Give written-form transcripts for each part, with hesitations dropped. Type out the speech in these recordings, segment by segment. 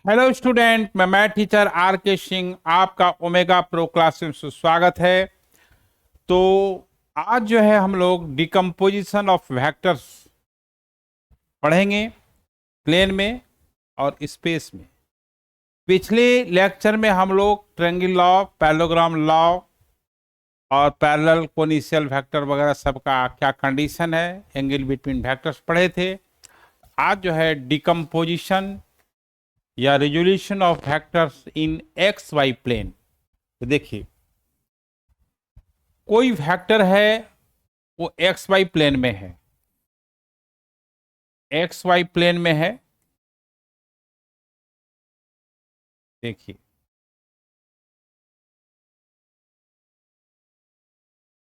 Hello student, मैं math teacher are के सिंह आपका ओमेगा प्रो क्लास में स्वागत है। तो आज जो है हम लोग डिकम्पोजिशन ऑफ वेक्टर्स पढ़ेंगे, प्लेन में और स्पेस में। पिछले लेक्चर में हम लोग ट्रायंगल लॉ, पैरेललोग्राम लॉ और पैरेलल कोनिशियल वेक्टर वगैरह सबका क्या कंडीशन है, एंगल बिटवीन वेक्टर्स पढ़े थे। आज जो है डिकम्पोजिशन या resolution of vectors in x y plane. तो देखिए, कोई वेक्टर है वो एक्स वाई प्लेन में है, एक्स वाई प्लेन में है। देखिए,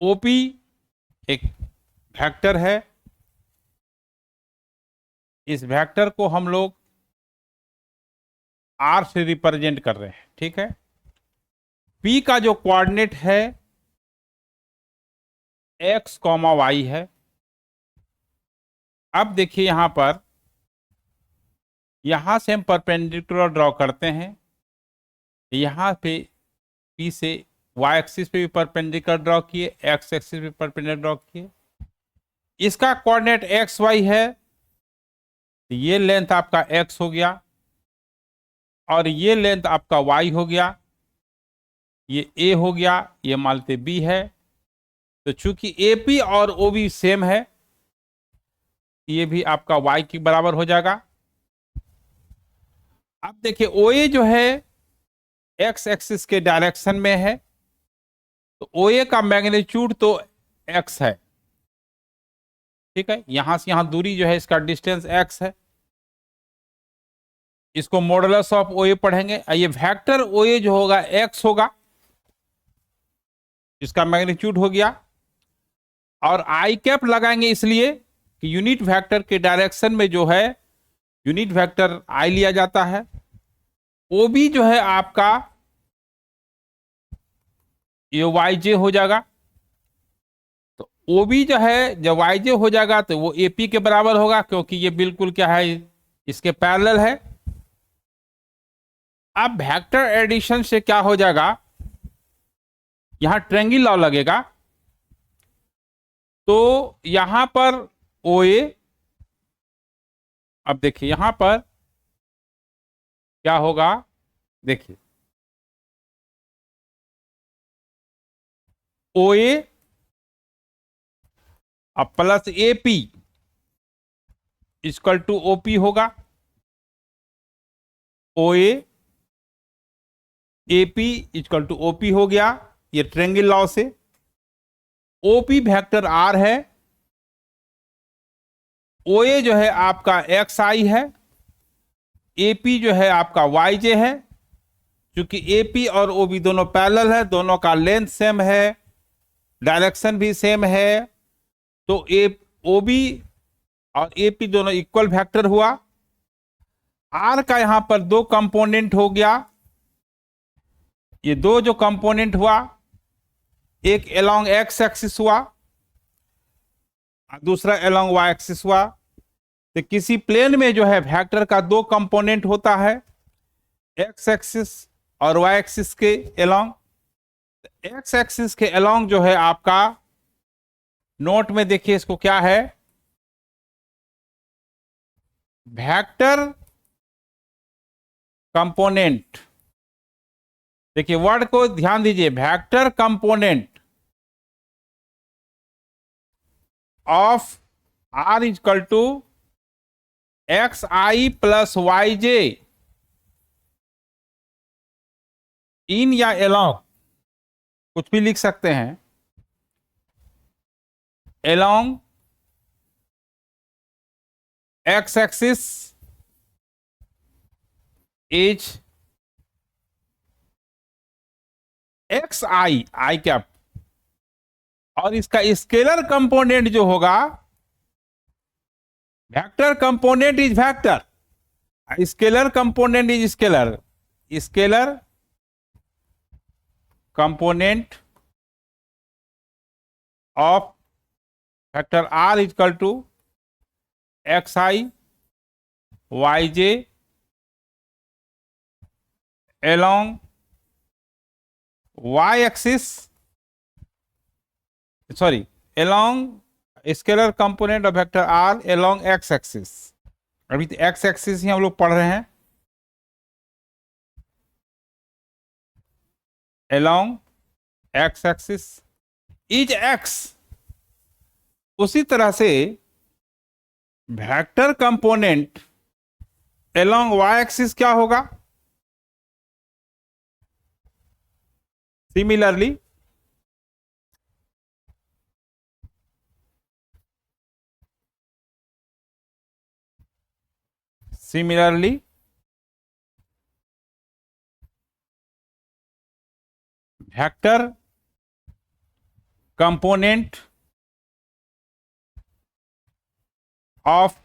ओपी एक वेक्टर है। इस वेक्टर को हम लोग आर से रिप्रेजेंट कर रहे हैं, ठीक है। पी का जो कोऑर्डिनेट है एक्स कॉमा वाई है। अब देखिए यहां पर, यहां से हम परपेंडिकुलर ड्रॉ करते हैं। यहां पे पी से वाई एक्सिस पे भी परपेंडिकुलर ड्रॉ किए, एक्स एक्सिस पे परपेंडिकुलर ड्रॉ किए। इसका कोऑर्डिनेट एक्स वाई है, तो ये लेंथ आपका एक्स हो गया और ये लेंथ आपका वाई हो गया। ये ए हो गया, ये मानते बी है। तो चूंकि एपी और ओबी सेम है, ये भी आपका वाई के बराबर हो जाएगा। अब देखिए, ओए जो है एक्स एक्सिस के डायरेक्शन में है, तो ओए का मैग्नीट्यूड तो एक्स है, ठीक है। यहां से यहां दूरी जो है, इसका डिस्टेंस एक्स है। इसको मॉडुलस ऑफ ओए पढ़ेंगे। ये वेक्टर ओए जो होगा एक्स होगा, इसका मैग्नीट्यूड हो गया। और आई कैप लगाएंगे इसलिए कि यूनिट वेक्टर के डायरेक्शन में जो है यूनिट वेक्टर आई लिया जाता है। ओ बी जो है आपका ये वाई जे हो जाएगा। तो ओ बी जो है जब वाई जे हो जाएगा तो वो एपी के बराबर होगा, क्योंकि ये बिल्कुल क्या है, इसके पैरेलल है। अब वेक्टर एडिशन से क्या हो जाएगा, यहां ट्रायंगल लॉ लगेगा। तो यहां पर ओ ए, अब देखिए यहां पर क्या होगा, देखिए ओ ए अब plus A P equal to OP होगा। O A AP equal to OP हो गया, ये ट्रायंगल लॉ से। ओपी वेक्टर आर है, ओ ए जो है आपका एक्स आई है, एपी जो है आपका वाई जे है। क्योंकि एपी और ओबी दोनों पैरेलल है, दोनों का लेंथ सेम है, डायरेक्शन भी सेम है, तो ए ओबी और एपी दोनों इक्वल वेक्टर हुआ। आर का यहां पर दो कंपोनेंट हो गया। ये दो जो कंपोनेंट हुआ, एक अलोंग एक्स एक्सिस हुआ और दूसरा अलोंग वाई एक्सिस हुआ। तो किसी प्लेन में जो है वेक्टर का दो कंपोनेंट होता है, एक्स एक्सिस और वाई एक्सिस के अलोंग। एक्स एक्सिस के अलोंग जो है आपका, नोट में देखिए इसको क्या है, वेक्टर कंपोनेंट। देखिए वर्ड को ध्यान दीजिए, vector component of R equal to X I plus Y J in या एलोंग, कुछ भी लिख सकते हैं, along X axis is X I I cap. और इसका स्केलर कंपोनेंट जो होगा, vector component is vector, scalar component is scalar, scalar component of vector R equal to X I Y J along y axis, sorry, along scalar component of vector r along x axis। अभी तो x axis ही हम लोग पढ़ रहे हैं, along x axis is x। उसी तरह से vector component along y axis क्या होगा? Similarly vector component of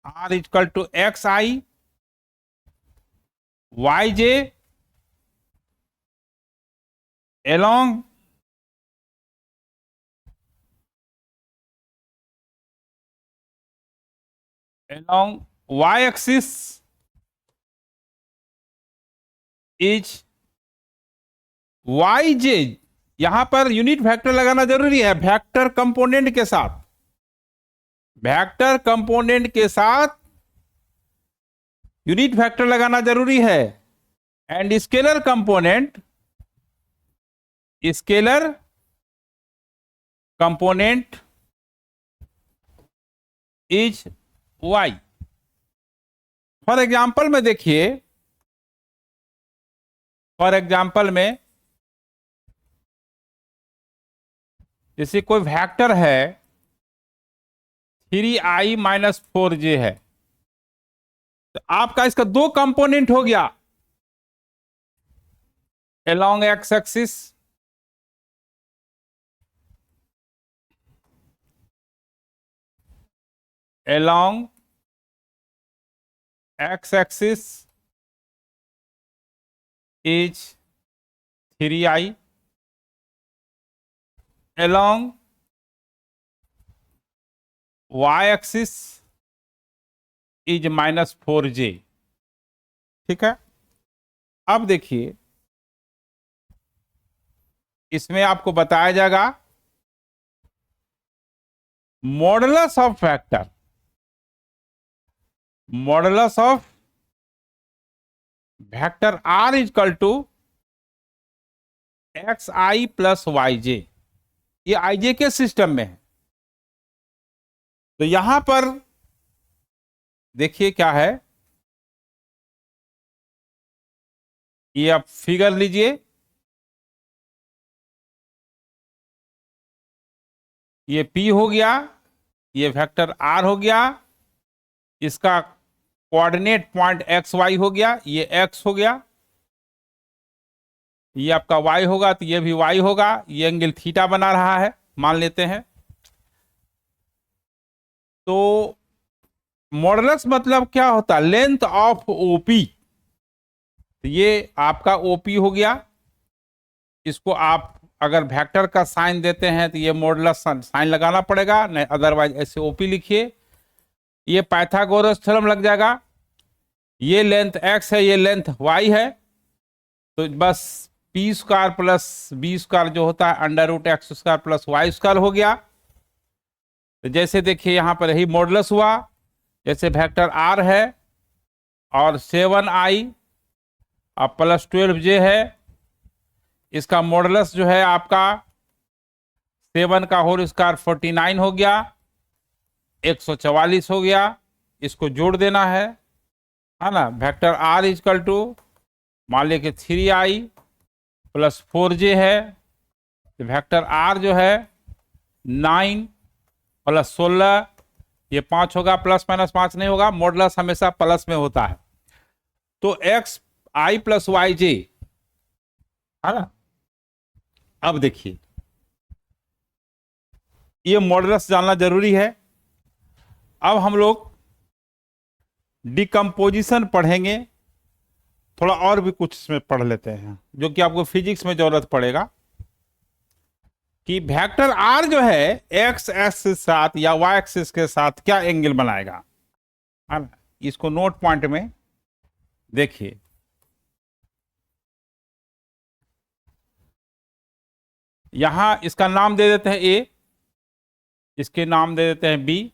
r equal to xi yj along y axis is yj। यहां पर यूनिट वेक्टर लगाना जरूरी है, वेक्टर कंपोनेंट के साथ, वेक्टर कंपोनेंट के साथ यूनिट वेक्टर लगाना जरूरी है। And scalar component is y। For example में देखिए, फॉर एग्जाम्पल में जैसे कोई वेक्टर है 3i माइनस 4j है, तो आपका इसका दो कंपोनेंट हो गया, along x axis along x axis is 3i, along y axis is minus 4j। ठीक है, अब देखिए इसमें आपको बताया जाएगा modulus of vector, modulus of vector r equal to xi plus yj। ये ij के सिस्टम में है, तो यहां पर देखिए क्या है, ये आप फिगर लीजिए, ये p हो गया, ये वेक्टर r हो गया, इसका कोऑर्डिनेट पॉइंट एक्स वाई हो गया, ये x हो गया, ये आपका y होगा, तो ये भी y होगा, ये एंगल थीटा बना रहा है मान लेते हैं। तो मॉडुलस मतलब क्या होता है? Length of OP. तो ये आपका ओपी हो गया, इसको आप अगर वेक्टर का साइन देते हैं तो ये मॉडुलस साइन लगाना पड़ेगा, नहीं अदरवाइज ऐसे ओपी लिखिए। ये पाइथागोरस थ्योरम लग जाएगा, ये लेंथ x है, ये लेंथ y है, तो बस p square plus b square जो होता है under root x square plus y square हो गया। तो जैसे देखिए यहां पर यही मॉडुलस हुआ, जैसे वेक्टर r है और 7i और प्लस 12j है, इसका मॉडुलस जो है आपका 7 का होल स्क्वायर 49 हो गया, 144 हो गया, इसको जोड़ देना है ना। वेक्टर r इक्वल टू मान लिया कि 3i प्लस 4j है, तो वेक्टर r जो है 9 प्लस 16, ये 5 होगा, प्लस माइनस 5 नहीं होगा, मॉडुलस हमेशा प्लस में होता है। तो x i प्लस वाई जे है ना। अब देखिए ये मॉडुलस जानना जरूरी है। अब हम लोग डिकम्पोजिशन पढ़ेंगे, थोड़ा और भी कुछ इसमें पढ़ लेते हैं जो कि आपको फिजिक्स में जरूरत पड़ेगा, कि वेक्टर r जो है x एक्सिस के साथ या y एक्सिस के साथ क्या एंगल बनाएगा, है ना। इसको नोट पॉइंट में देखिए, यहां इसका नाम दे देते हैं ए, इसके नाम दे देते हैं B.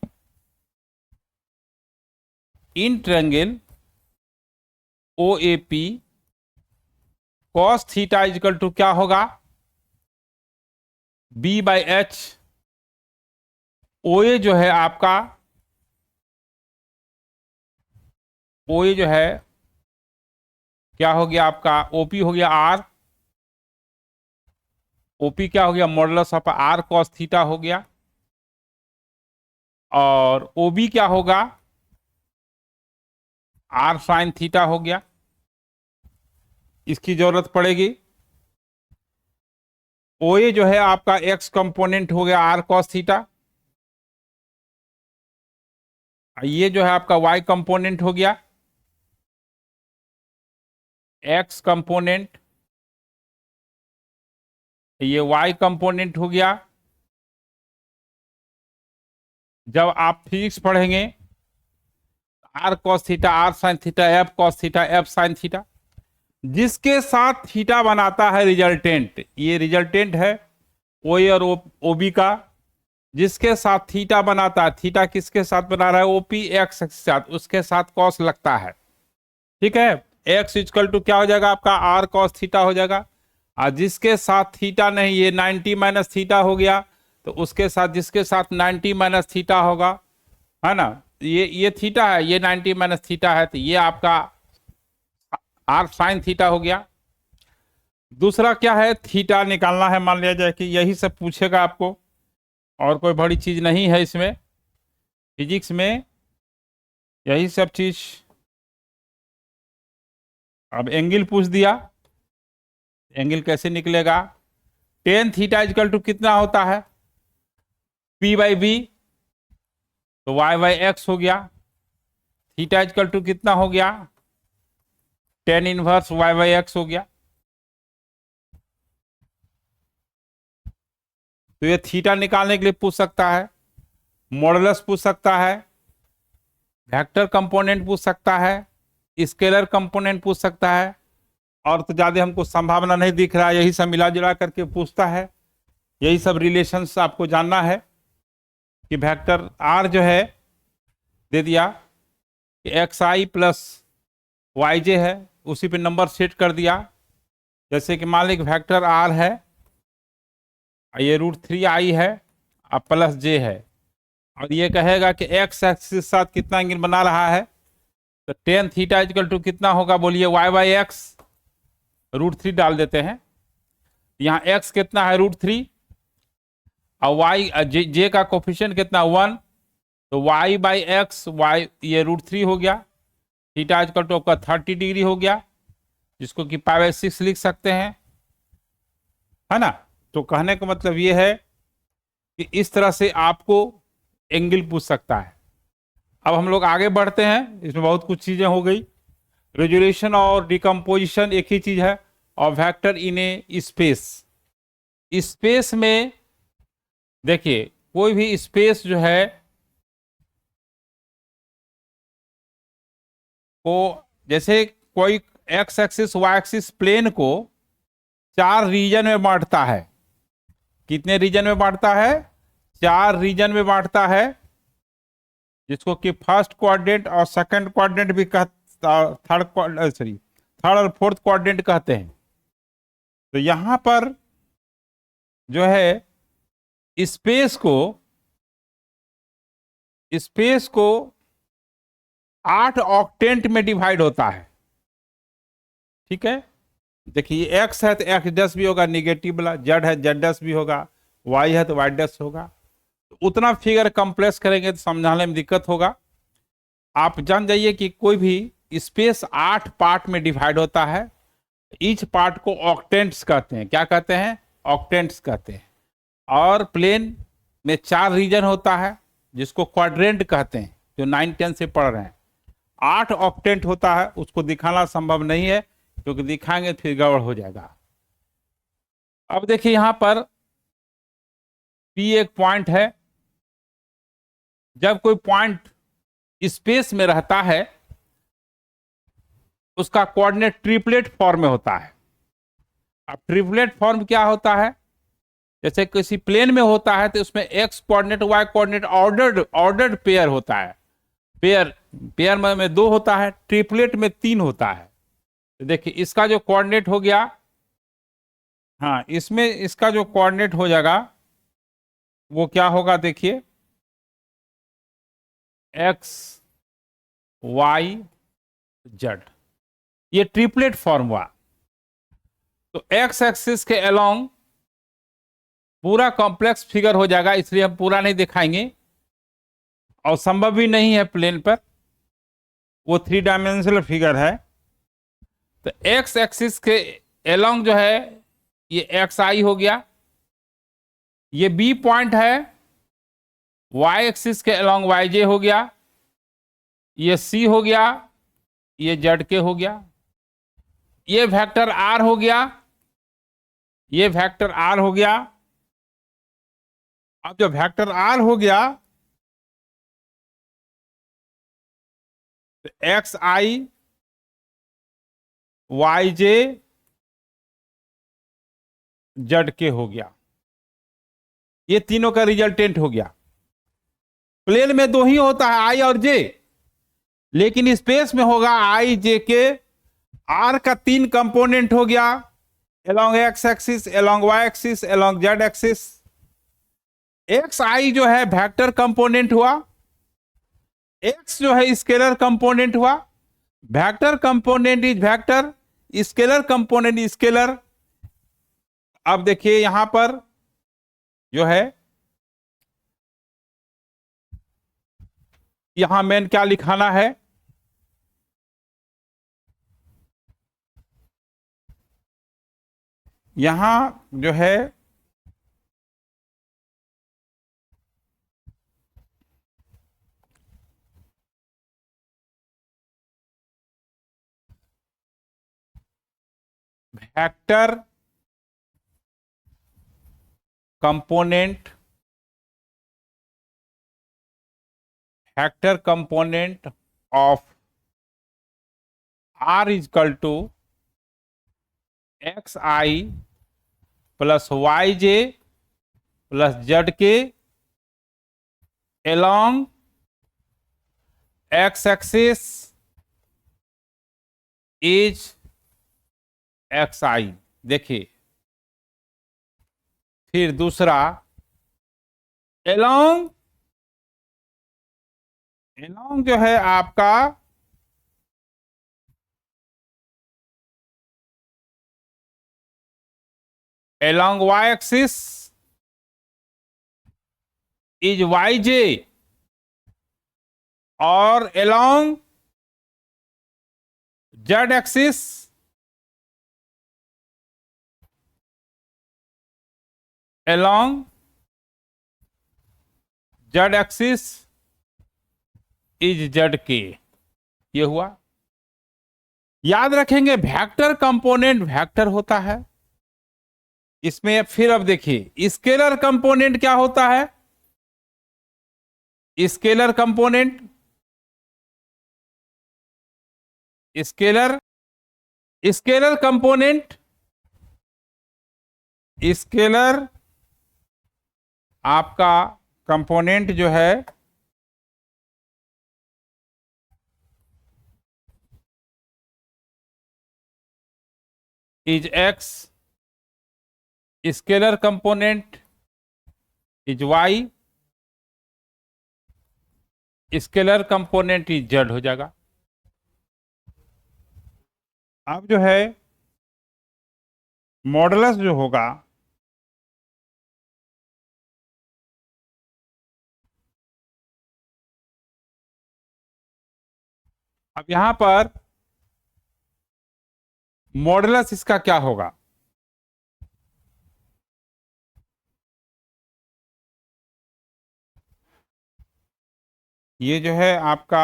In triangle O A P cos theta equal to क्या होगा, B by H. O A जो है आपका, ओ ए जो है क्या हो गया आपका, ओपी हो गया आर, ओपी क्या हो गया, modulus of r cos theta हो गया। और ओबी क्या होगा, आर साइन थीटा हो गया। इसकी जरूरत पड़ेगी। ओ ए जो है आपका एक्स कंपोनेंट हो गया आर कॉस थीटा, ये जो है आपका वाई कंपोनेंट हो गया एक्स कंपोनेंट, ये वाई कंपोनेंट हो गया। जब आप फिजिक्स पढ़ेंगे, r cos theta, r sine theta, f cos theta, f sine theta, जिसके साथ थीटा बनाता है रिजल्टेंट, ये रिजल्टेंट है ओ ए और ओबी का, जिसके साथ थीटा बनाता है, थीटा किसके साथ बना रहा है, ओपी एक्स के साथ, उसके साथ कॉस लगता है। ठीक है, एक्स इक्वल टू क्या हो जाएगा आपका, आर कॉस थीटा हो जाएगा। और जिसके साथ थीटा नहीं, ये 90 माइनस थीटा हो गया, तो उसके साथ जिसके साथ 90 माइनस थीटा होगा, है ना, ये थीटा है, ये 90 माइनस थीटा है, तो ये आपका आर साइन थीटा हो गया। दूसरा क्या है, थीटा निकालना है, मान लिया जाए कि यही सब पूछेगा आपको, और कोई बड़ी चीज नहीं है इसमें, फिजिक्स में यही सब चीज। अब एंगल पूछ दिया, एंगल कैसे निकलेगा, टेन थीटा इक्वल टू कितना होता है, पी बाई बी, तो वाई बाई एक्स हो गया। थीटा इक्वल टू कितना हो गया, tan inverse y by x हो गया। तो ये थीटा निकालने के लिए पूछ सकता है, मॉडुलस पूछ सकता है, वेक्टर कंपोनेंट पूछ सकता है, स्केलर कंपोनेंट पूछ सकता है, और तो ज्यादा हमको संभावना नहीं दिख रहा है, यही सब मिला जुला करके पूछता है। यही सब रिलेशंस आपको जानना है कि वेक्टर आर जो है दे दिया कि एक्स आई प्लस वाई जे है, उसी पे नंबर सेट कर दिया। जैसे कि मान लीजिए वेक्टर आर है, ये √3i है और प्लस जे है, और ये कहेगा कि एक्स एक्सिस के साथ कितना एंगल बना रहा है, तो टेन थीटा इक्वल टू कितना होगा, बोलिए वाई बाई एक्स, √3 डाल देते हैं। यहाँ एक्स कितना है, √3, और वाई जे का कोफिशिएंट कितना 1, तो वाई बाई एक्स, वाई ये √3 हो गया, थीटा इक्वल टू आपका 30 डिग्री हो गया, जिसको कि पाई बाई 6 लिख सकते हैं, है ना। तो कहने का मतलब ये है कि इस तरह से आपको एंगल पूछ सकता है। अब हम लोग आगे बढ़ते हैं, इसमें बहुत कुछ चीजें हो गई। रेजोल्यूशन और डिकम्पोजिशन एक ही चीज है, और वेक्टर इन ए स्पेस, स्पेस में देखिए कोई भी स्पेस जो है को, जैसे कोई x axis y axis plane को 4 रीजन में बांटता है। कितने रीजन में बांटता है, 4 रीजन में बांटता है, जिसको कि फर्स्ट क्वाड्रेंट और सेकंड क्वाड्रेंट भी थर्ड और फोर्थ क्वाड्रेंट कहते हैं। तो यहां पर जो है स्पेस को 8 ऑक्टेंट में डिवाइड होता है। ठीक है, देखिए एक्स है तो एक्स डैश भी होगा निगेटिव वाला, जेड है जेड डैश भी होगा, वाई है तो वाई डैश होगा। तो उतना फिगर कंप्लेक्स करेंगे तो समझाने में दिक्कत होगा। आप जान जाइए कि कोई भी स्पेस 8 पार्ट में डिवाइड होता है, ईच पार्ट को ऑक्टेंट्स कहते हैं। क्या कहते हैं, ऑक्टेंट्स कहते हैं। और प्लेन में 4 रीजन होता है, जिसको क्वाड्रेंट कहते हैं, जो 9-10 से पढ़ रहे हैं। 8 ऑक्टेंट होता है, उसको दिखाना संभव नहीं है, क्योंकि दिखाएंगे फिर गड़बड़ हो जाएगा। अब देखिए यहां पर P एक पॉइंट है। जब कोई पॉइंट स्पेस में रहता है, उसका कोऑर्डिनेट ट्रिपलेट फॉर्म में होता है। अब ट्रिपलेट फॉर्म क्या होता है, जैसे किसी प्लेन में होता है तो उसमें x coordinate y coordinate ordered pair होता है। पेयर पेयर में दो होता है, ट्रिपलेट में तीन होता है। तो देखिए इसका जो कोऑर्डिनेट हो गया, हाँ इसमें इसका जो कोऑर्डिनेट हो जाएगा वो क्या होगा, देखिए एक्स वाई जेड, ये ट्रिपलेट फॉर्म हुआ। तो एक्स एक्सिस के अलोंग पूरा कॉम्प्लेक्स फिगर हो जाएगा, इसलिए हम पूरा नहीं दिखाएंगे और संभव भी नहीं है प्लेन पर, वो 3 डायमेंशनल फिगर है। तो एक्स एक्सिस के अलोंग जो है ये एक्स आई हो गया, ये बी पॉइंट है, वाई एक्सिस के अलोंग वाई जे हो गया, ये सी हो गया, ये जेड के हो गया, ये वेक्टर आर हो गया, ये वेक्टर आर हो गया। अब जो वेक्टर आर हो गया तो x I Y J Z के हो गया, ये तीनों का रिजल्टेंट हो गया। प्लेन में दो ही होता है, आई और जे, लेकिन स्पेस में होगा आई जे के। आर का 3 कंपोनेंट हो गया, along X axis, along Y axis, along Z axis. X I जो है वेक्टर कंपोनेंट हुआ, एक्स जो है स्केलर कंपोनेंट हुआ। Vector component is vector, scalar component scalar. अब देखिए यहां पर जो है, यहां मेन क्या लिखाना है, यहां जो है vector component, vector component of R is equal to X I plus Y J plus Z K along X axis is X I. देखिए फिर दूसरा along जो है आपका along y axis is Y J, और along Z axis along Z axis is Z K. ये हुआ। याद रखेंगे वेक्टर कंपोनेंट वेक्टर होता है। इसमें फिर अब देखिए स्केलर कंपोनेंट क्या होता है, scalar component, scalar scalar component, scalar आपका कंपोनेंट जो है is x, scalar component is y, scalar component is z हो जाएगा। अब जो है मॉडुलस जो होगा, अब यहां पर मॉडुलस इसका क्या होगा, ये जो है आपका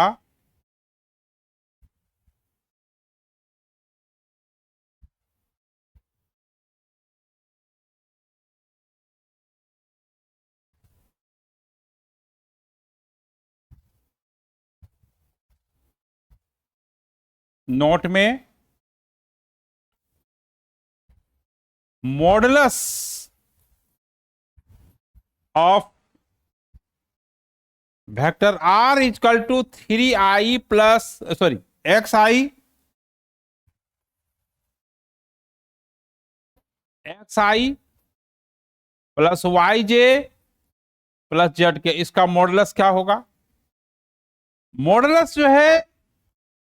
नोट में modulus of vector r equal to 3i plus sorry xi plus yj plus Z के, इसका मॉडुलस क्या होगा? मॉडुलस जो है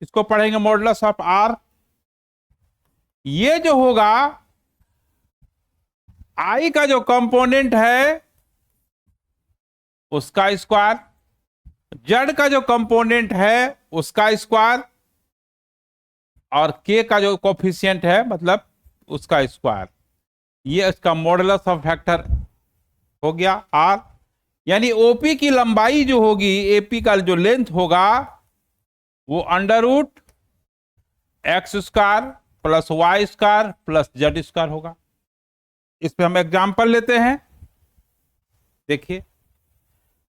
इसको पढ़ेंगे मॉडुलस ऑफ r। ये जो होगा i का जो कंपोनेंट है उसका स्क्वायर, जेड का जो कंपोनेंट है उसका स्क्वायर, और k का जो कोफिशिएंट है मतलब उसका स्क्वायर। ये इसका मॉडुलस ऑफ वेक्टर हो गया r। यानी ओपी की लंबाई जो होगी, एपी का जो लेंथ होगा वो under root x square plus y square plus z square होगा। इस पे हम एग्जांपल लेते हैं। देखिए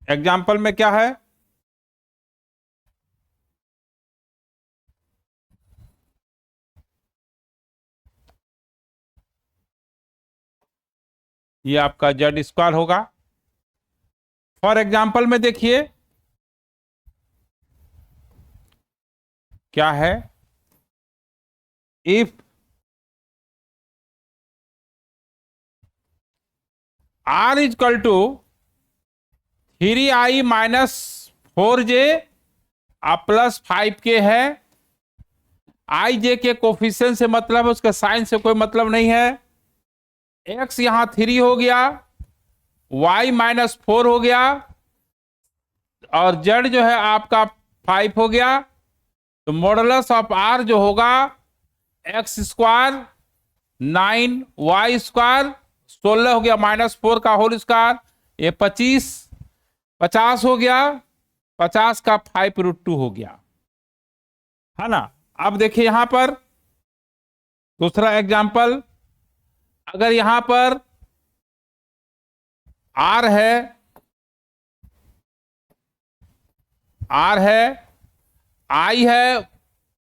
एग्जांपल में क्या है, ये आपका जेड स्क्वायर होगा। फॉर एग्जांपल में देखिए क्या है, if r equal to 3i minus 4j plus 5k है। आई जे के कोफिशिएंट से मतलब है, उसके साइन से कोई मतलब नहीं है। x यहां 3 हो गया, y माइनस 4 हो गया, और z जो है आपका 5 हो गया। तो मॉडुलस ऑफ r जो होगा एक्स स्क्वायर 9 वाई स्क्वायर 16 हो गया, माइनस 4 का होल स्क्वायर, ये 50 हो गया, 50 का 5√2 हो गया, है ना। अब देखिए यहां पर दूसरा एग्जांपल, अगर यहां पर r है, i है,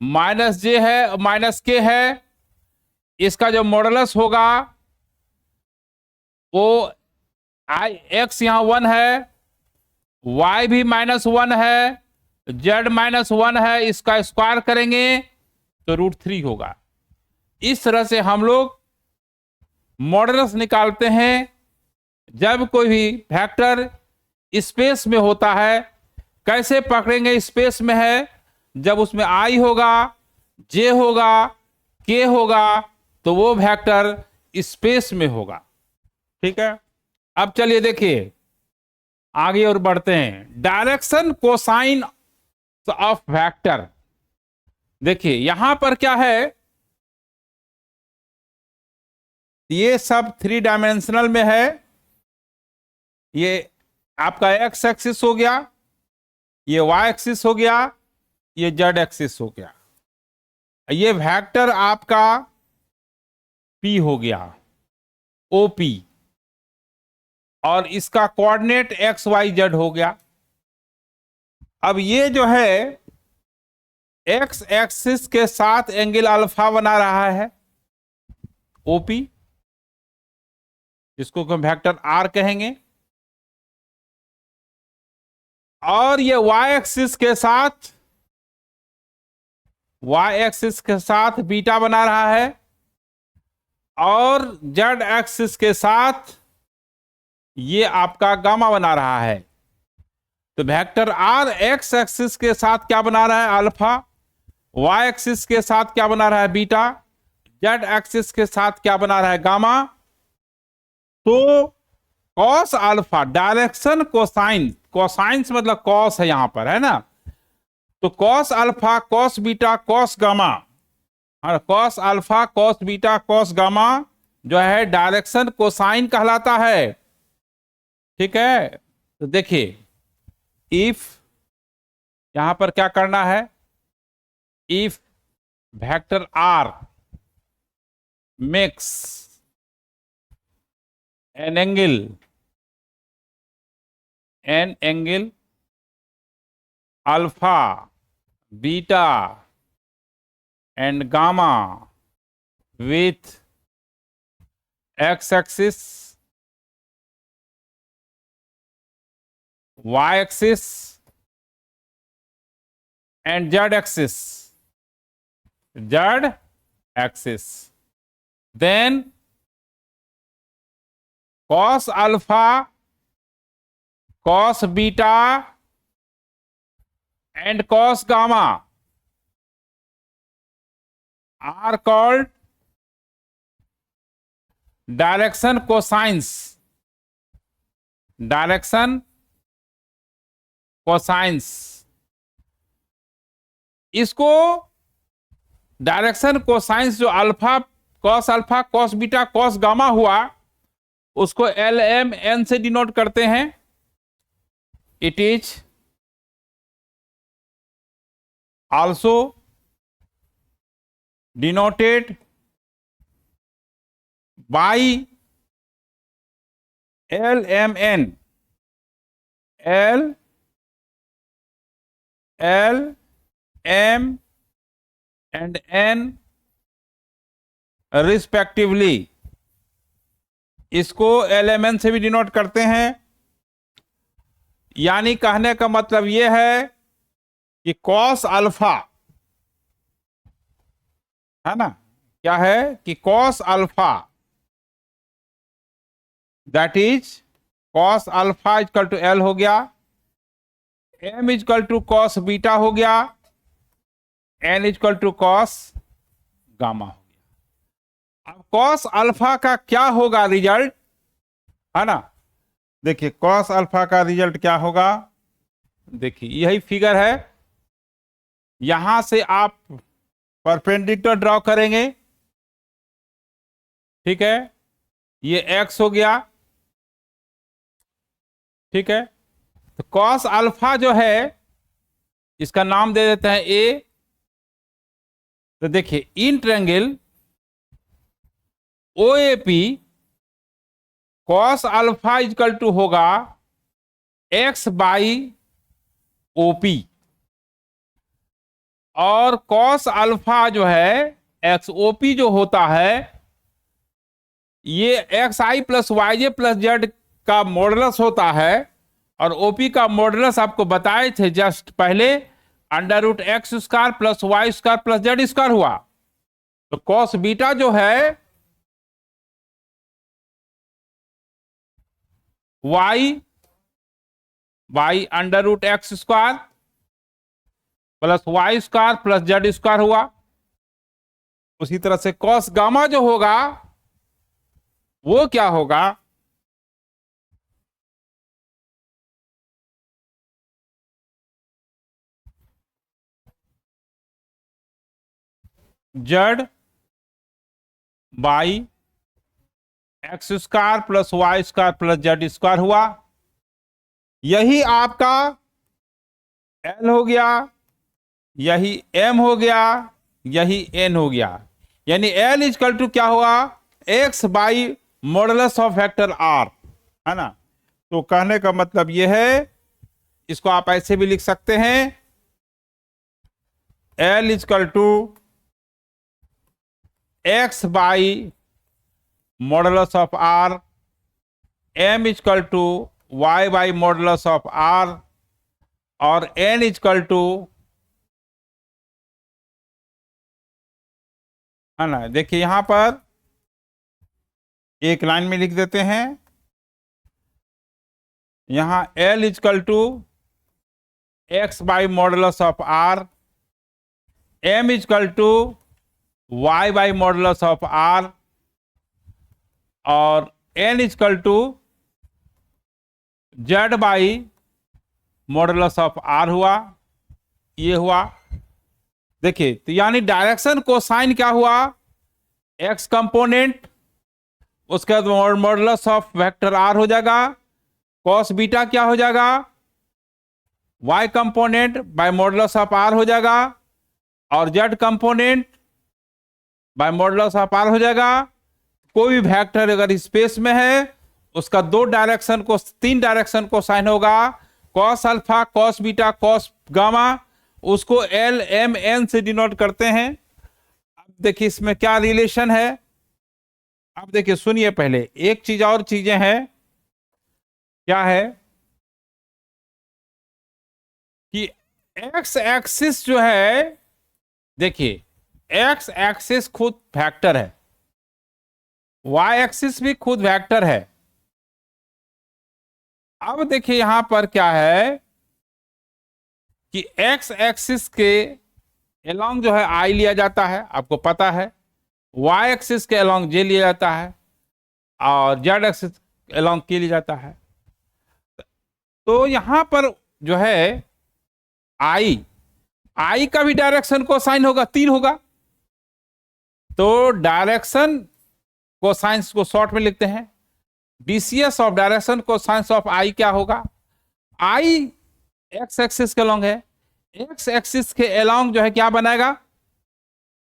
माइनस j है, माइनस k है, इसका जो मॉडुलस होगा वो x यहां 1 है, y भी -1 है, z -1 है, इसका स्क्वायर करेंगे तो √3 होगा। इस तरह से हम लोग मॉडुलस निकालते हैं जब कोई भी वेक्टर स्पेस में होता है। कैसे पकड़ेंगे? स्पेस में है जब उसमें i होगा, j होगा, k होगा, तो वो वेक्टर स्पेस में होगा। ठीक है, अब चलिए देखिए आगे और बढ़ते हैं। डायरेक्शन कोसाइन ऑफ वेक्टर, देखिए यहां पर क्या है, ये सब 3 डायमेंशनल में है। ये आपका एक्स एक्सिस हो गया, ये वाई एक्सिस हो गया, ये जेड एक्सिस हो गया। ये वेक्टर आपका पी हो गया, ओपी, और इसका कोऑर्डिनेट एक्स वाई जेड हो गया। अब ये जो है एक्स एक्सिस के साथ एंगल अल्फा बना रहा है, ओपी, जिसको हम वेक्टर आर कहेंगे, और ये वाई एक्सिस के साथ बीटा बना रहा है, और जेड एक्सिस के साथ ये आपका गामा बना रहा है। तो वेक्टर आर एक्स एक्सिस के साथ क्या बना रहा है? अल्फा। वाई एक्सिस के साथ क्या बना रहा है? बीटा। जेड एक्सिस के साथ क्या बना रहा है? गामा। तो cos alpha, direction cosine, cosines मतलब कॉस है यहां पर, है ना। तो cos alpha, cos beta, cos gamma, और cos alpha, cos beta, cos gamma जो है डायरेक्शन कोसाइन कहलाता है। ठीक है, तो देखिए इफ, यहां पर क्या करना है, if vector r makes an angle alpha, beta and gamma with x axis y axis and z axis, then cos alpha, cos beta and cos gamma are called direction cosines, direction cosines. इसको direction cosines जो alpha, cos beta, cos gamma हुआ, उसको LMN से denote करते हैं। It is also denoted by LMN, L M and N respectively. इसको LMN से भी डिनोट करते हैं। यानी कहने का मतलब यह है कि कॉस अल्फा है ना, क्या है कि cos alpha, that is cos alpha equal to L हो गया, M equal to cos beta हो गया, N equal to cos gamma हो गया। अब कॉस अल्फा का क्या होगा रिजल्ट, है ना। देखिए कॉस अल्फा का रिजल्ट क्या होगा, देखिए यही फिगर है। यहां से आप परपेंडिकुलर ड्रॉ करेंगे, ठीक है, ये x हो गया, ठीक है। तो कॉस अल्फा जो है इसका नाम दे देते हैं A। तो देखिए in triangle OAP cos alpha equal to होगा x बाई OP, और कॉस अल्फा जो है XOP जो होता है ये XI plus YJ plus Z का मॉडुलस होता है, और OP का मॉडुलस आपको बताए थे जस्ट पहले, under root x square plus y square plus z square हुआ। तो कॉस बीटा जो है y under root x square plus y square plus z square हुआ। उसी तरह से कॉस गामा जो होगा वो क्या होगा, z by x square plus y square plus z square हुआ। यही आपका एल हो गया, यही एम हो गया, यही एन हो गया। यानी एल इजकल टू क्या हुआ, x by modulus of vector r, है ना। तो कहने का मतलब यह है, इसको आप ऐसे भी लिख सकते हैं, L equal to x by modulus of are, M equal to Y by modulus of are, और एन इजकल टू, है ना। देखिए यहां पर एक लाइन में लिख देते हैं, यहां L equal to x by modulus of are, M equal to Y by modulus of are, और N equal to Z by modulus of R हुआ। ये हुआ, देखिए तो यानी डायरेक्शन कोसाइन क्या हुआ, एक्स कंपोनेंट, उसके बाद मॉडुलस ऑफ वेक्टर आर हो जाएगा, कॉस बीटा क्या हो जाएगा, y component by modulus of r हो जाएगा, और z component by modulus of r हो जाएगा। कोई भी वेक्टर अगर स्पेस में है उसका तीन डायरेक्शन को साइन होगा, cos alpha, cos beta, cos gamma, उसको एल एम एन से डिनोट करते हैं। अब देखिए इसमें क्या रिलेशन है, अब देखिए सुनिए, पहले एक चीज और चीजें हैं, क्या है कि एक्स एक्सिस जो है, देखिए एक्स एक्सिस खुद वेक्टर है, वाई एक्सिस भी खुद वेक्टर है। अब देखिए यहां पर क्या है कि एक्स एक्सिस के एलोंग जो है आई लिया जाता है, आपको पता है, वाई एक्सिस के एलोंग जे लिया जाता है, और जेड एक्सिस एलोंग के लिया जाता है। तो यहां पर जो है आई, आई का भी डायरेक्शन कोसाइन होगा, 3 होगा। तो डायरेक्शन कोसाइंस को शॉर्ट में लिखते हैं, DCs of direction cosines of I क्या होगा, आई एक्स एक्सिस के अलोंग है, एक्स एक्सिस के अलोंग जो है क्या बनाएगा,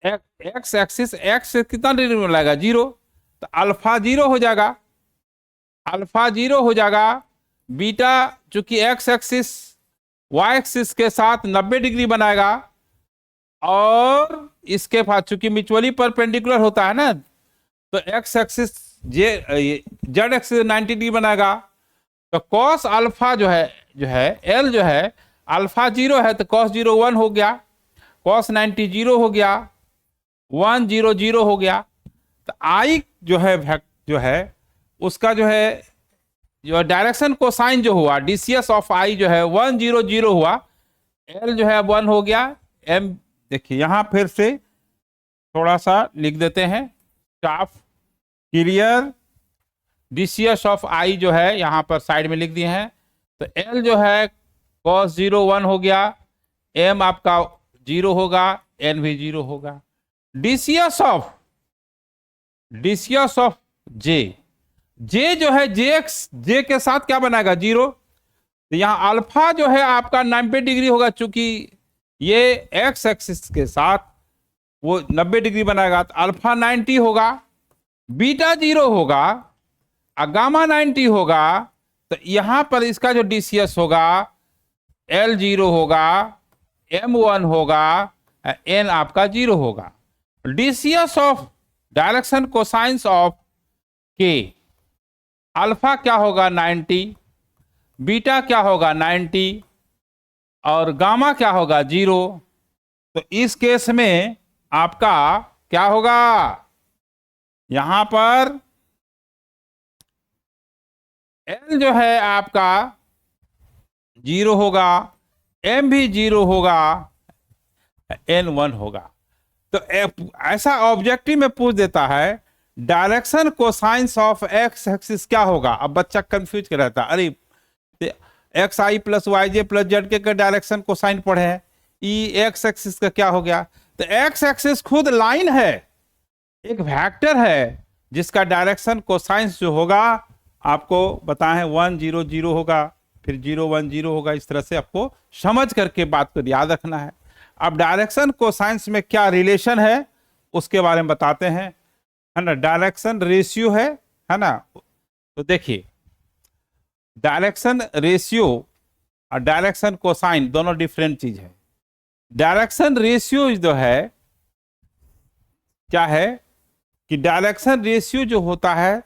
एक्स एक्सिस, एक्स से कितना डिग्री में लगाएगा, 0, तो अल्फा 0 हो जाएगा, अल्फा 0 हो जाएगा। बीटा चूंकि एक्स एक्सिस वाई एक्सिस के साथ 90 डिग्री बनाएगा, और इसके पास चूंकि म्यूचुअली परपेंडिकुलर होता है ना, तो x axis z axis 90 degree बनाएगा। तो कॉस अल्फा जो है एल जो है, अल्फा 0 है तो कॉस 0 1 हो गया, कॉस 90 0 हो गया, 1 0 0 हो गया। तो आई जो है उसका जो है जो डायरेक्शन कोसाइन जो हुआ, डीसीएस ऑफ आई जो है 1 0 0 हुआ, एल जो है 1 हो गया, एम देखिए यहां फिर से थोड़ा सा लिख देते हैं, स्टाफ क्लियर, डीसीएस ऑफ आई जो है यहां पर साइड में लिख दिए हैं। तो एल जो है cos 0 1 हो गया, एम आपका 0 होगा, एन भी 0 होगा। डीसीएस ऑफ जे, जे जो है जे के साथ क्या बनाएगा, 0। तो यहां अल्फा जो है आपका 90 डिग्री होगा, चूंकि ये एक्स एक्सिस के साथ वो 90 डिग्री बनाएगा, तो अल्फा 90 होगा, बीटा 0 होगा, गामा 90 होगा। तो यहां पर इसका जो डीसीएस होगा, एल 0 होगा, एम 1 होगा, एन आपका 0 होगा। DCS of direction cosines of के, अल्फा क्या होगा 90, बीटा क्या होगा 90, और गामा क्या होगा 0। तो इस केस में आपका क्या होगा, यहां पर एल जो है आपका 0 होगा, एम भी 0 होगा, एन 1 होगा। तो ऐसा ऑब्जेक्टिव में पूछ देता है direction cosines of x axis क्या होगा। अब बच्चा कंफ्यूज कर रहता है, अरे x I plus Y J plus Z के डायरेक्शन कोसाइन पढ़े हैं, ई एक्स एक्सिस का क्या हो गया। तो एक्स एक्सिस खुद लाइन है, एक वेक्टर है, जिसका डायरेक्शन कोसाइंस जो होगा आपको बताएं 1 0 0 होगा, फिर 0 1 0 होगा। इस तरह से आपको समझ करके बात को याद रखना है। अब डायरेक्शन कोसाइंस में क्या रिलेशन है उसके बारे में बताते हैं, है ना। डायरेक्शन रेशियो है ना। तो देखिए डायरेक्शन रेशियो और डायरेक्शन कोसाइन दोनों डिफरेंट चीज है। डायरेक्शन रेशियो जो है क्या है कि डायरेक्शन रेशियो जो होता है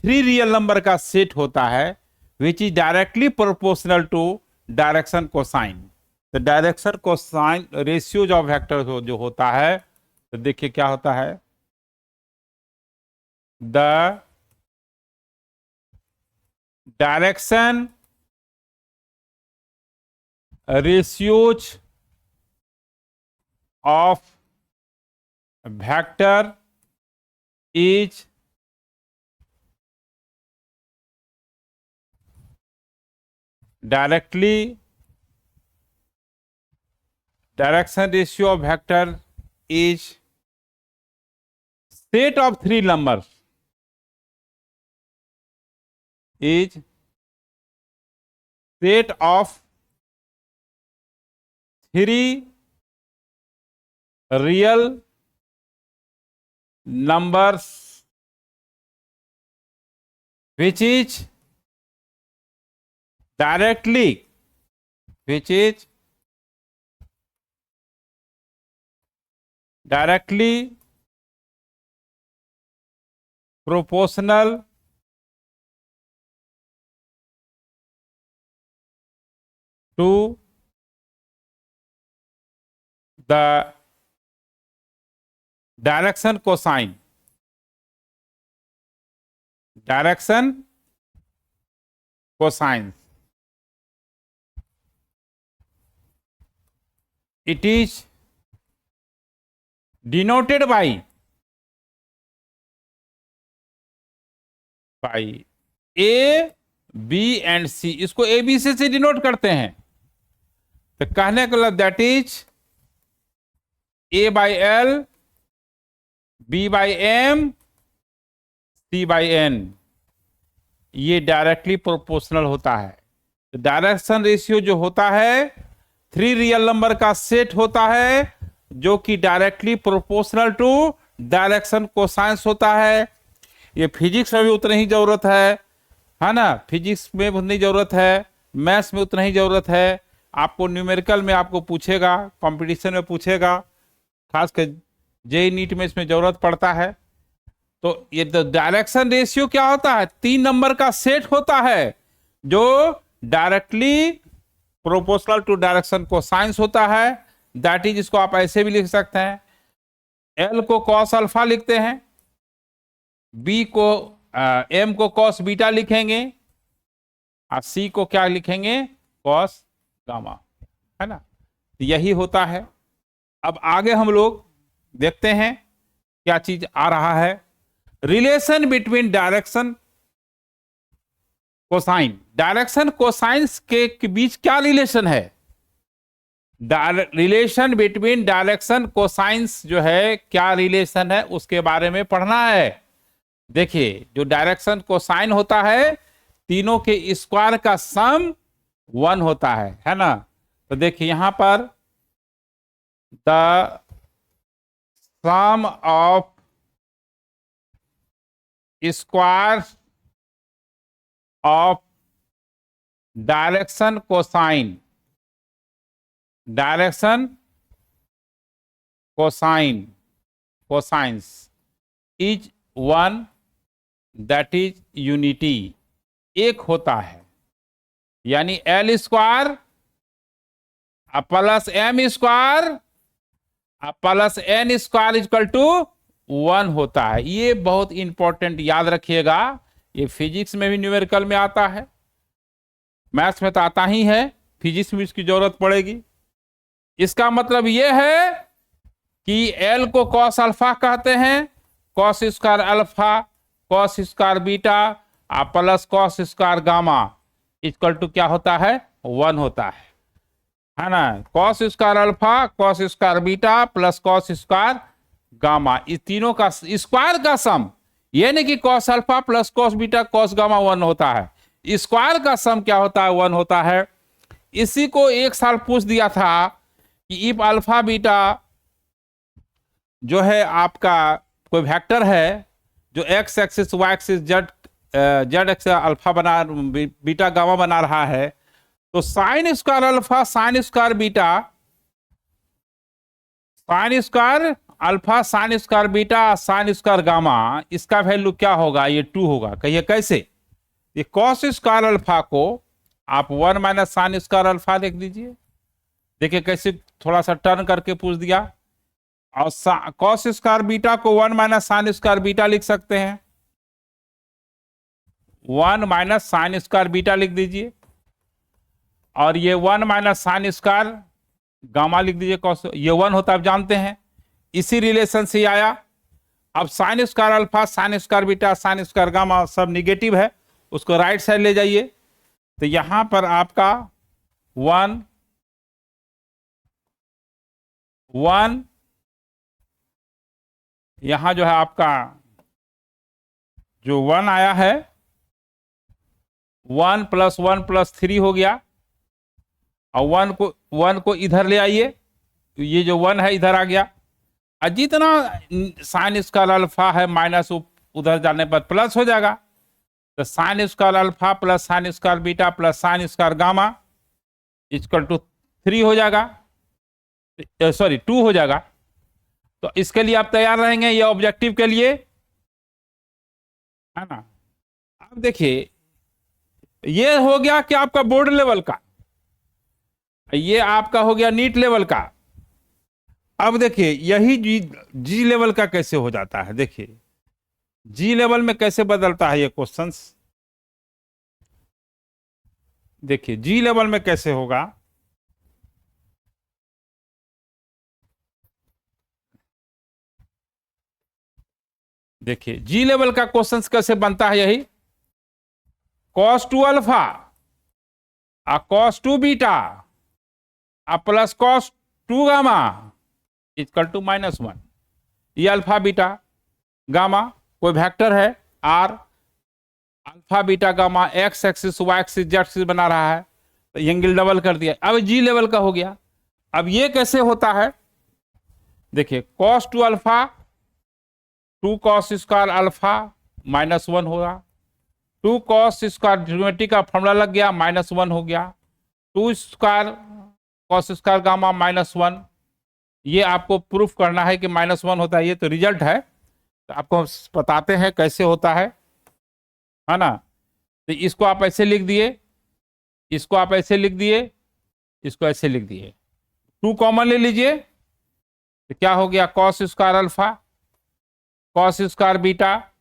3 रियल नंबर का सेट होता है, which is directly proportional to direction cosine. तो direction cosine ratio of vector जो होता है, तो देखिए क्या होता है, the direction ratios of vector is direction ratio of vector is set of 3 numbers, is set of 3 real numbers which is directly proportional to the direction cosine, direction cosine, it is denoted by A, B and C। इसको A, B, C से denote करते हैं। तो कहने का मतलब that is A by L, B by M, C by N, ये directly proportional होता है। तो डायरेक्शन रेशियो जो होता है 3 रियल नंबर का सेट होता है जो कि directly proportional to direction cosines होता है। ये फिजिक्स में भी उतनी ही जरूरत है ना, फिजिक्स में उतनी जरूरत है, मैथ्स में उतना ही जरूरत है। आपको न्यूमेरिकल में आपको पूछेगा, कंपटीशन में पूछेगा, खासकर जेईई नीट में इसमें जरूरत पड़ता है। तो ये तो डायरेक्शन रेशियो क्या होता है, 3 नंबर का सेट होता है जो directly proportional to direction cosines होता है। दैट इज, इसको आप ऐसे भी लिख सकते हैं, एल को कॉस अल्फा लिखते हैं, बी को एम को कॉस बीटा लिखेंगे और सी को क्या लिखेंगे, कॉस गामा, है ना। यही होता है। अब आगे हम लोग देखते हैं क्या चीज आ रहा है। Relation between direction cosine, direction cosines के बीच क्या रिलेशन है, रिलेशन बिटवीन डायरेक्शन कोसाइंस जो है क्या रिलेशन है उसके बारे में पढ़ना है। देखिए, जो डायरेक्शन कोसाइन होता है तीनों के स्क्वायर का सम 1 होता है ना। तो देखिए यहां पर the sum of square of direction cosine, direction cosine, cosines is 1, that is unity, एक होता है। यानी L square plus M square plus N square equal to 1 होता है। ये बहुत इंपॉर्टेंट, याद रखिएगा। ये फिजिक्स में भी न्यूमेरिकल में आता है, मैथ्स में तो आता ही है, फिजिक्स में इसकी जरूरत पड़ेगी। इसका मतलब ये है कि एल को कॉस अल्फा कहते हैं, cos square alpha cos square beta plus cos square gamma equal to क्या होता है, 1 होता है ना। Cos square alpha cos square beta plus cos square gamma, इस तीनों का स्क्वायर का सम, ये नहीं कि cos alpha plus cos beta cos gamma 1 होता है, स्क्वायर का सम क्या होता है, 1 होता है। इसी को एक साल पूछ दिया था कि इफ अल्फा बीटा जो है आपका कोई वेक्टर है जो x axis y axis z axis alpha बना बीटा गामा बना रहा है, तो sine square alpha sine square beta, sine square alpha sine square beta sine square gamma, इसका वैल्यू क्या होगा, ये 2 होगा। कहिए कैसे, ये कॉस स्क्वायर अल्फा को आप 1 माइनस साइन स्क्वायर अल्फा लिख दीजिए। देखिए कैसे थोड़ा सा टर्न करके पूछ दिया। और कॉस स्क्वायर बीटा को 1 माइनस साइन स्क्वायर बीटा लिख सकते हैं, 1 माइनस साइन स्क्वायर बीटा लिख दीजिए। और ये 1 माइनस साइन स्क्वायर गामा लिख दीजिए, कॉस ये 1 होता है, आप जानते हैं। इसी रिलेशन से आया। अब sign square alpha sine square beta sine square gamma सब निगेटिव है, उसको राइट साइड ले जाइए। तो यहां पर आपका 1 1 यहां जो है आपका जो 1 आया है 1 प्लस 1 प्लस 3 हो गया। और 1 को इधर ले आइए, तो ये जो 1 है इधर आ गया। और जितना साइन स्क्वायर अल्फा है माइनस उधर जाने पर प्लस हो जाएगा। तो sine square alpha plus sine square beta plus sine square gamma equal to 3 हो जाएगा, सॉरी 2 हो जाएगा। तो इसके लिए आप तैयार रहेंगे, ये ऑब्जेक्टिव के लिए, है ना। अब देखिए ये हो गया कि आपका बोर्ड लेवल का, ये आपका हो गया नीट लेवल का। अब देखिए यही जी लेवल का कैसे हो जाता है, देखिए जी लेवल में कैसे बदलता है ये क्वेश्चंस। देखिए जी लेवल में कैसे होगा, देखिए जी लेवल का क्वेश्चंस कैसे बनता है, यही cos 2 alpha cos 2 beta plus cos 2 gamma equal to -1। ये अल्फा बीटा गामा कोई वेक्टर है r, alpha beta gamma x axis y axis z axis बना रहा है, तो एंगल डबल कर दिया, अब जी लेवल का हो गया। अब ये कैसे होता है, देखिए cos 2 alpha 2 cos square alpha -1 होगा, 2 cos स्क्वायर ज्योमेट्री का फॉर्मूला लग गया -1 हो गया, 2 स्क्वायर cos स्क्वायर गामा -1। ये आपको प्रूफ करना है कि -1 होता है, ये तो रिजल्ट है, तो आपको बताते हैं कैसे होता है ना। तो इसको आप ऐसे लिख दिए, इसको आप ऐसे लिख दिए, इसको ऐसे लिख दिए, 2 कॉमन ले लीजिए, तो क्या हो गया cos square alpha cos square beta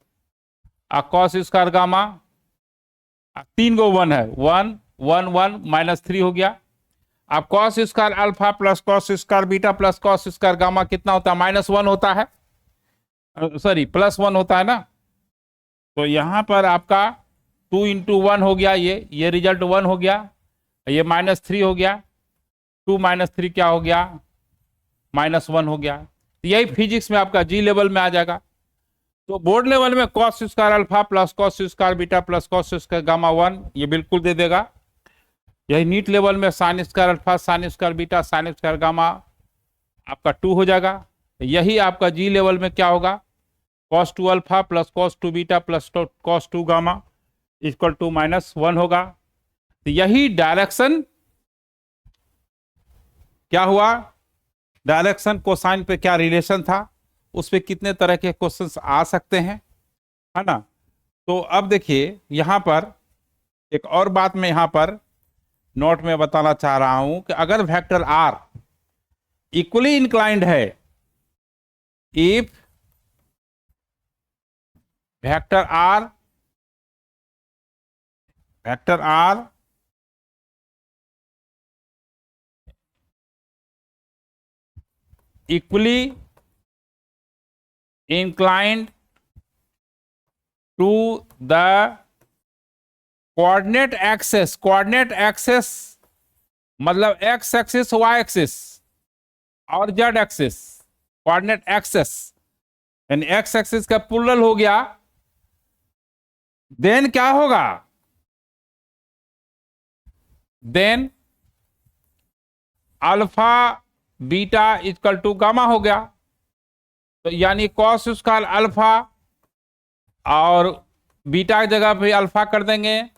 cos square gamma, 3 गो 1 है, 1 1 1 -3 हो गया। अब cos square alpha plus cos square beta plus cos square gamma कितना होता है, -1 होता है, सॉरी +1 होता है ना। तो यहां पर आपका 2 × 1 हो गया, ये रिजल्ट 1 हो गया, ये -3 हो गया, 2 - 3 क्या हो गया, -1 हो गया। तो यही फिजिक्स में आपका जी लेवल में आ जाएगा। तो बोर्ड लेवल में cos square alpha plus cos square beta plus cos square gamma 1 ये बिल्कुल दे देगा। यही नीट लेवल में sin square alpha sin square beta sin square gamma आपका 2 हो जाएगा। यही आपका जी लेवल में क्या होगा, cos 2 alpha plus cos 2 beta plus cos 2 gamma equal to -1 होगा। तो यही डायरेक्शन क्या हुआ, डायरेक्शन कोसाइन पे क्या रिलेशन था, उस पे कितने तरह के क्वेश्चंस आ सकते हैं, है ना। तो अब देखिए यहां पर एक और बात मैं यहां पर नोट में बताना चाह रहा हूं कि अगर वेक्टर आर इक्वली इंक्लाइंड है, if vector r equally inclined to the coordinate axis मतलब x एक्सिस y एक्सिस और z एक्सिस, कोऑर्डिनेट एक्सिस यानी x एक्सिस का प्लूरल हो गया, देन क्या होगा, then alpha beta equal to gamma हो गया। तो यानी cos स्क्वायर अल्फा और बीटा की जगह पे अल्फा कर देंगे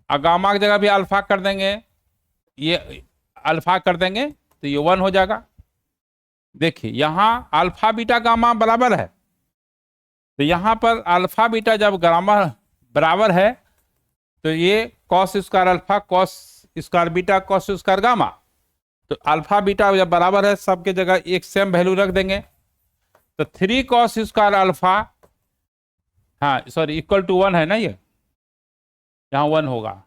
और गामा की जगह भी अल्फा कर देंगे, ये अल्फा कर देंगे तो ये 1 हो जाएगा। देखिए यहां अल्फा बीटा गामा बराबर है, तो यहां पर अल्फा बीटा जब गामा बराबर है तो ये cos square alpha cos square beta cos square gamma, तो अल्फा बीटा जब बराबर है सबके जगह एक सेम वैल्यू रख देंगे, तो 3 cos स्क्वायर अल्फा, हाँ सॉरी इक्वल टू 1 है ना, ये यहाँ 1 होगा,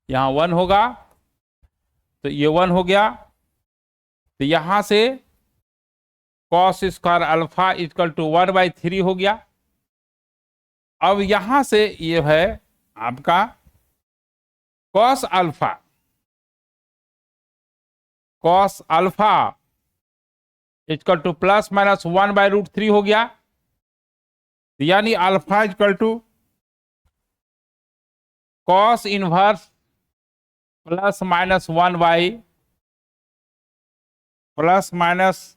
यहाँ 1 होगा, तो ये 1 हो गया। तो यहां से cos square alpha equal to 1/3 हो गया। अब यहां से ये है आपका cos अल्फा इक्वल टू +-1/√3 हो गया, यानी alpha equal to cos inverse +-1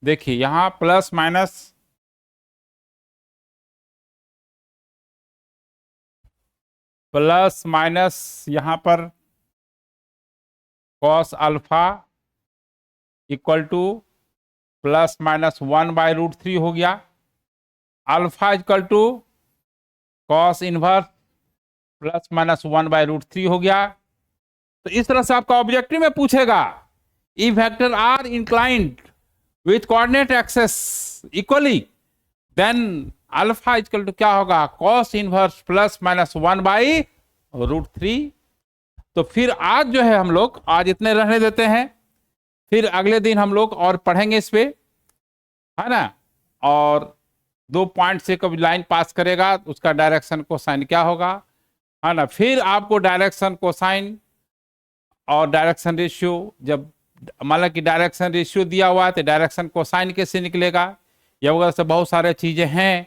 देखिए यहां प्लस माइनस यहां पर cos अल्फा इक्वल टू +-1/√3 हो गया, alpha equal to cos inverse +-1/√3 हो गया। तो इस तरह से आपका ऑब्जेक्टिव में पूछेगा if vector r inclined with coordinate axes equally, then alpha equal to क्या होगा, कॉस इनवर्स प्लस माइनस 1/√3। तो फिर आज जो है हम लोग आज इतने रहने देते हैं, फिर अगले दिन हम लोग और पढ़ेंगे इस पे, है ना। और 2 पॉइंट से कभी लाइन पास करेगा उसका डायरेक्शन कोसाइन क्या होगा, है ना। फिर आपको डायरेक्शन कोसाइन और डायरेक्शन रेशियो, जब मान कि डायरेक्शन रेशियो दिया हुआ है तो डायरेक्शन कोसाइन कैसे निकलेगा, ये वगैरह से बहुत सारे चीजें हैं।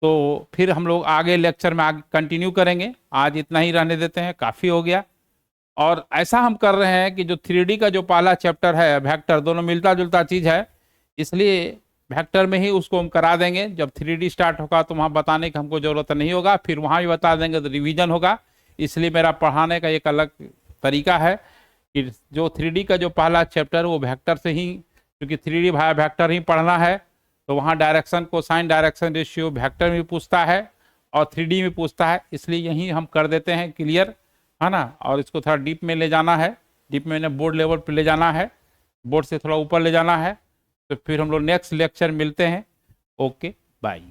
तो फिर हम लोग आगे लेक्चर में आगे कंटिन्यू करेंगे। आज इतना ही रहने देते हैं, काफी हो गया। और ऐसा हम कर रहे हैं कि जो 3D का जो पहला चैप्टर है वेक्टर, दोनों मिलता जुलता चीज है, इसलिए वेक्टर में ही उसको हम करा देंगे। जब 3D स्टार्ट होगा तो वहाँ बताने की हमको जरूरत नहीं होगा, फिर वहाँ भी बता देंगे तो रिवीजन होगा। इसलिए मेरा पढ़ाने का एक अलग तरीका है कि जो 3D का जो पहला चैप्टर वो वेक्टर से ही, क्योंकि 3D भाई वेक्टर ही पढ़ना है, तो वहाँ direction cosine direction ratio vector में पूछता है और 3D में पूछता है, इसलिए यही हम कर देते हैं क्लियर, है ना। और इसको थोड़ा डीप में ले जाना है, डीप में बोर्ड लेवल पे ले जाना है, बोर्ड से थोड़ा ऊपर ले जाना है। तो फिर हम लोग नेक्स्ट लेक्चर मिलते हैं। Okay bye.